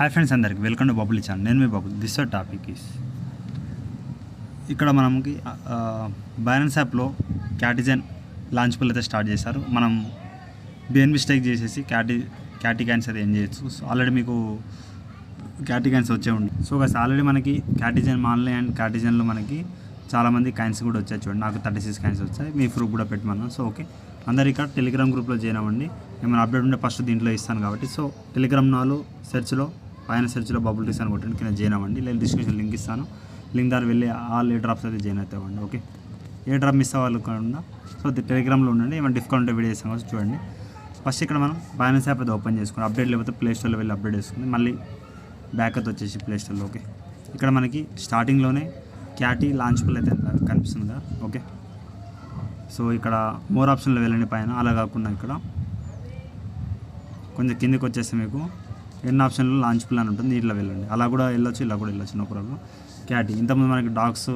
Hi friends, అందరికి welcome to bubble channel. నేను మీ bubble. This topic is ఇక్కడ మనకి బైనాన్స్ యాప్లో క్యాటిజన్ లాంచ్ పుల్ అయితే స్టార్ట్ చేశారు. మనం దేని మిస్టేక్ చేసేసి క్యాటీ క్యాన్స్ అయితే ఏం చేయొచ్చు. సో ఆల్రెడీ మీకు క్యాటీ క్యాన్స్ వచ్చే ఉండి. సో గైస్ ఆల్రెడీ మనకి క్యాటిజన్ మాన్లే అండ్ క్యాటిజన్లో మనకి చాలామంది కాయిన్స్ కూడా వచ్చాయి. చూడండి, నాకు 36 కాయిన్స్ వచ్చాయి. మీ ప్రూఫ్ కూడా పెట్టమన్నాను. సో ఓకే, అందరు ఇక్కడ టెలిగ్రామ్ గ్రూప్లో జాయిన్ అవ్వండి. ఏమైనా అప్డేట్ ఉంటే ఫస్ట్ దీంట్లో ఇస్తాను కాబట్టి. సో టెలిగ్రామ్ నాలో సెర్చ్లో పైన సెర్చ్లో బబుల్ టీస్ అని కొట్టండి, కింద జాయిన్ అవ్వండి. లేదా డిస్క్రిప్షన్ లింక్ ఇస్తాను. లింక్ ద్వారా వెళ్ళి ఆల్ ఏ డ్రాప్స్ అయితే జాయిన్ అవుతామండి. ఓకే, ఏ డ్రాప్ మిస్ అవ్వాలి కాకుండా సో టెలిగ్రామ్లో ఉండండి. ఏమైనా డిస్కౌంట్ వీడియో చేస్తాం కాబట్టి చూడండి. ఫస్ట్ ఇక్కడ మనం బైనాన్స్ యాప్ అయితే ఓపెన్ చేసుకుని అప్డేట్ లేకపోతే ప్లే స్టోర్లో వెళ్ళి అప్డేట్ చేసుకుని మళ్ళీ బ్యాక్ అయితే వచ్చేసి ప్లే స్టోర్లో. ఓకే, ఇక్కడ మనకి స్టార్టింగ్లోనే క్యాటీ లాంచ్ పుల్ అయితే కనిపిస్తుంది కదా. ఓకే, సో ఇక్కడ మోర్ ఆప్షన్లో వెళ్ళండి పైన. అలా కాకుండా ఇక్కడ కొంచెం కిందకి వచ్చేస్తే మీకు ఎన్ని ఆప్షన్లో లాంచ్ పుల్ అని ఉంటుంది, ఇట్లా వెళ్ళండి. అలా కూడా వెళ్ళొచ్చు, ఇలా కూడా వెళ్ళొచ్చు, నో ప్రాబ్లం. క్యాటీ ఇంతకుముందు మనకి డాగ్స్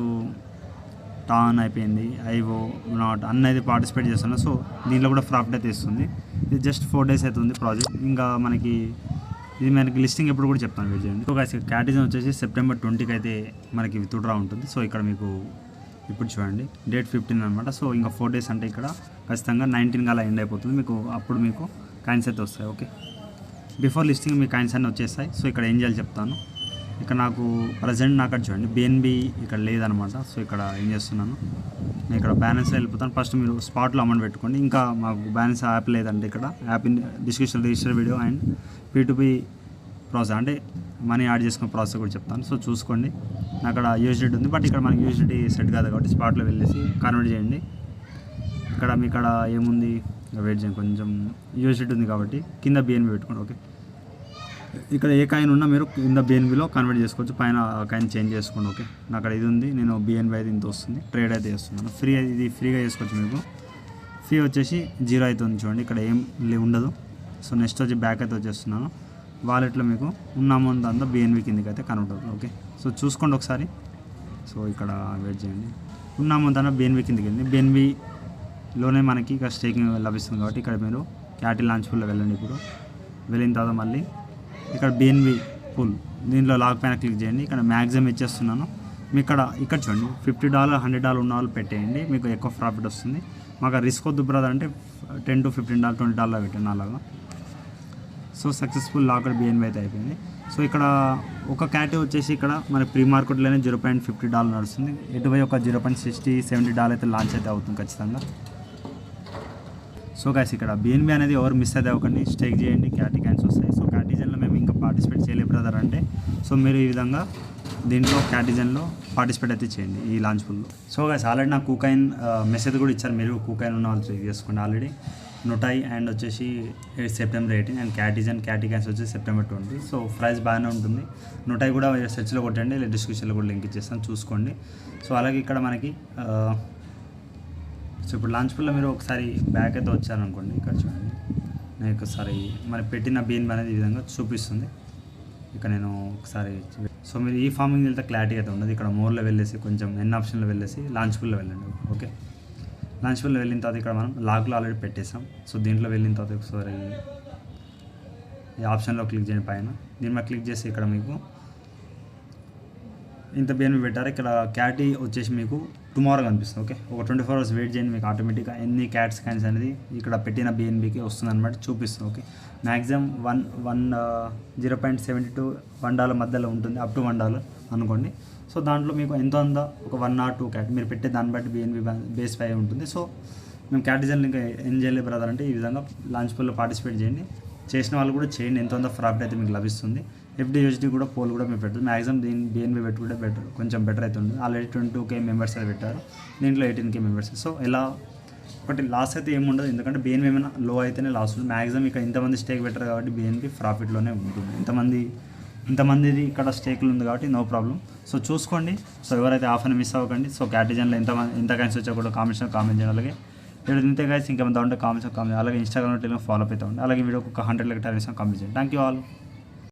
టాన్ అయిపోయింది, ఐవో నాట్ అన్నది పార్టిసిపేట్ చేస్తున్నాం. సో దీంట్లో కూడా ప్రాఫిట్ అయితే ఇస్తుంది. ఇది జస్ట్ 4 days అవుతుంది ప్రాజెక్ట్. ఇంకా మనకి ఇది మనకి లిస్టింగ్ ఎప్పుడు కూడా చెప్తాను, వెయిట్ చేయండి. సో క్యాటిజన్ వచ్చేసి September 20కి అయితే మనకి విత్డ్రా ఉంటుంది. సో ఇక్కడ మీకు ఇప్పుడు చూడండి డేట్ 15 అనమాట. సో ఇంకా 4 days అంటే ఇక్కడ ఖచ్చితంగా 19కి అలా ఎండ్ అయిపోతుంది మీకు. అప్పుడు మీకు కాయిన్స్ అయితే వస్తాయి. ఓకే, బిఫోర్ లిస్టింగ్ మీ కాయిన్స్ అన్నీ వచ్చేస్తాయి. సో ఇక్కడ ఏం చేయాలి చెప్తాను. ఇక్కడ నాకు ప్రజెంట్ నాకు అక్కడ చూడండి BNB ఇక్కడ లేదనమాట. సో ఇక్కడ ఏం చేస్తున్నాను, నేను ఇక్కడ బ్యాలెన్స్ వెళ్ళిపోతాను. ఫస్ట్ మీరు స్పాట్లో అమౌంట్ పెట్టుకోండి. ఇంకా మాకు బ్యాలెన్స్ యాప్ లేదంటే ఇక్కడ app description register video and P2P process అంటే మనీ యాడ్ చేసుకునే ప్రాసెస్ కూడా చెప్తాను. సో చూసుకోండి. నాకు అక్కడ USDT ఉంది, బట్ ఇక్కడ మనకి USDT సెట్ కాదు కాబట్టి స్పాట్లో వెళ్ళేసి కన్వర్ట్ చేయండి. ఇక్కడ మీ ఇక్కడ ఏముంది వెయిట్ చేయండి, కొంచెం USDT ఉంది కాబట్టి కింద BNB పెట్టుకోండి. ఓకే, ఇక్కడ ఏ కాయిన్ ఉన్నా మీరు కింద BNBలో కన్వర్ట్ చేసుకోవచ్చు, పైన ఆ కాయిన్ చేంజ్ చేసుకోండి. ఓకే, నాకు అక్కడ ఇది ఉంది, నేను BNB అయితే ఇంత వస్తుంది, ట్రేడ్ అయితే చేస్తున్నాను. ఇది ఫ్రీగా చేసుకోవచ్చు. మీకు ఫీ వచ్చేసి 0 అవుతుంది చూడండి, ఇక్కడ ఏం ఉండదు. సో నెక్స్ట్ వచ్చి బ్యాక్ అయితే వచ్చేస్తున్నాను. వాలెట్లో మీకు ఉన్న అమౌంట్ అంతా BNB కిందకి అయితే కన్వర్ట్ అవుతుంది. ఓకే, సో చూసుకోండి ఒకసారి. సో ఇక్కడ వెయిట్ చేయండి, ఉన్న అమౌంట్ అంతా BNB కిందకి వెళ్ళింది. BNBలోనే మనకి ఇక్కడ స్టేకింగ్ లభిస్తుంది కాబట్టి ఇక్కడ మీరు క్యాటీ లాంచ్ పుల్లో వెళ్ళండి. ఇప్పుడు వెళ్ళిన తర్వాత మళ్ళీ ఇక్కడ BNB పుల్ దీంట్లో లాక్ పైన క్లిక్ చేయండి. ఇక్కడ మ్యాక్సిమం ఇచ్చేస్తున్నాను. మీ ఇక్కడ చూడండి $50 $100 ఉన్న వాళ్ళు పెట్టేయండి, మీకు ఎక్కువ ప్రాఫిట్ వస్తుంది. మాకు రిస్క్ వద్దు బ్రదర్ అంటే $10 to $15 $20 పెట్టండి అలాగా. సో సక్సెస్ఫుల్ లాక్డ్ BNB అయితే అయిపోయింది. సో ఇక్కడ ఒక క్యాటీ వచ్చేసి ఇక్కడ మన ప్రీ మార్కెట్లోనే $0.50 నడుస్తుంది. ఎటువై ఒక $0.60 $70 అయితే లాంచ్ అయితే అవుతుంది ఖచ్చితంగా. సో గైస్ ఇక్కడ BNB అనేది ఎవరు మిస్ అయితే అవ్వకండి, స్టేక్ చేయండి, క్యాటీ క్యాన్స్ వస్తాయి. సో క్యాటిజన్లో మేము ఇంకా పార్టిసిపేట్ చేయలేదు బ్రదర్ అంటే సో మీరు ఈ విధంగా దీంట్లో క్యాటిజన్లో పార్టిసిపేట్ అయితే చేయండి ఈ లాంచ్ పుల్లో. సో గైస్ ఆల్రెడీ నాకు కూకాయిన్ మెసేజ్ కూడా ఇచ్చారు, మీరు కూకాయిన్ ఉన్న వాళ్ళు చెక్ చేసుకోండి. ఆల్రెడీ నొటాయి అండ్ వచ్చేసి September 18 అండ్ క్యాటీ క్యాన్స్ వచ్చేసి September 20. సో ప్రైస్ బాగానే ఉంటుంది. నొటాయి కూడా సెర్చ్లో కొట్టండి, లేదా డిస్క్రిప్షన్లో కూడా లింక్ ఇచ్చేస్తాను, చూసుకోండి. సో అలాగే ఇక్కడ మనకి సో ఇప్పుడు లాంచ్ పుల్లో మీరు ఒకసారి బ్యాక్ అయితే వచ్చారనుకోండి, ఇక్కడ చూడండి నేను ఒకసారి మరి పెట్టిన BNB అనేది ఈ విధంగా చూపిస్తుంది. ఇక్కడ నేను ఒకసారి సో మీరు ఈ ఫార్మింగ్ వెళ్తే క్లారిటీ అయితే ఉండదు. ఇక్కడ మోర్లో వెళ్ళేసి కొంచెం ఎన్ ఆప్షన్లో వెళ్ళేసి లాంచ్ పుల్లో వెళ్ళండి. ఓకే, లాంచ్ పుల్లో వెళ్ళిన తర్వాత ఇక్కడ మనం లాక్లో ఆల్రెడీ పెట్టేసాం. సో దీంట్లో వెళ్ళిన తర్వాత ఒకసారి ఈ ఆప్షన్లో క్లిక్ చేయండి పైన. దీని మీద క్లిక్ చేసి ఇక్కడ మీకు ఇంత BNB పెట్టారు. ఇక్కడ క్యాటీ వచ్చేసి మీకు టుమారో కనిపిస్తుంది. ఓకే, ఒక 24 hours వెయిట్ చేయండి, మీకు ఆటోమేటిక్గా ఎన్ని క్యాట్స్ కాయిన్స్ అనేది ఇక్కడ పెట్టిన BNBకి వస్తుంది అనమాట, చూపిస్తుంది. ఓకే, మ్యాక్సిమం $0.70 to $1 మధ్యలో ఉంటుంది, అప్ టు $1 అనుకోండి. సో దాంట్లో మీకు ఎంత ఉందో ఒక 1 or 2 క్యాట్ మీరు పెట్టే దాన్ని బట్టి BNB బేస్ పై ఉంటుంది. సో మేము క్యాటిజన్లు ఇంకా ఏం చేయలేదు బ్రదర్ అంటే ఈ విధంగా లాంచ్ పుల్లో పార్టిసిపేట్ చేయండి. చేసిన వాళ్ళు కూడా చేయండి, ఎంత ఉందో ప్రాఫిట్ అయితే మీకు లభిస్తుంది. FD/USD కూడా పోల్ కూడా మీరు పెట్టదు. మ్యాక్సిమం BNB పెట్టుకుంటే బెటర్, కొంచెం బెటర్ అవుతుంది. ఆల్రెడీ 22K మెంబర్స్ అయితే పెట్టారు, దీంట్లో 18K మెంబర్స్. సో ఎలా ఒకటి లాస్ అయితే ఏముండదు, ఎందుకంటే BNB ఏమైనా లో అయితేనే లాస్ ఉంటుంది. మ్యాక్సిమం ఇక్కడ ఇంతమంది స్టేక్ పెట్టారు కాబట్టి BNB ప్రాఫిట్లోనే ఉంటుంది. ఇంతమందిది ఇక్కడ స్టేక్లు ఉంది కాబట్టి నో ప్రాబ్లం. సో చూసుకోండి. సో ఎవరైతే ఆఫర్ని మిస్ అవ్వకండి. సో క్యాటిజన్లో ఎంత కాయిన్స్ వచ్చా కూడా కామెంట్ చేయండి. అలాగే వీడియో ఇంతే కాయిన్స్ ఇంకేమైనా ఉంటే కామెంట్ అలాగే ఇన్స్టాగ్రామ్ ఫాలో అవుతా ఉండి. అలాగే వీడియోకి ఒక 100 like కామెంట్ చేయండి. Thank you all.